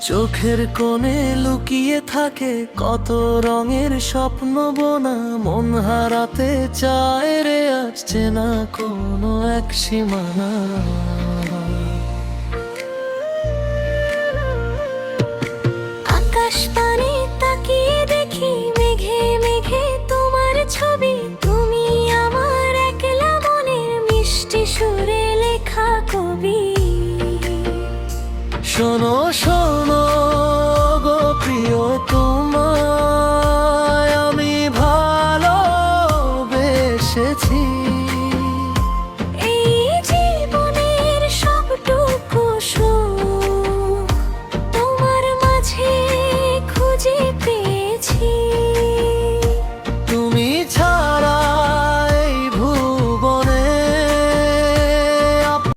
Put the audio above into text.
চোখের কোণে লুকিয়ে থাকে কত রঙের স্বপ্ন বোনা, মন হারাতে চায় রে আসছে না কোনো এক সীমানা। আকাশ পানে তাকিয়ে দেখি মেঘে মেঘে তোমার ছবি, তুমি আমার একলা মনের মিষ্টি সুরে লেখা কবি। শোনো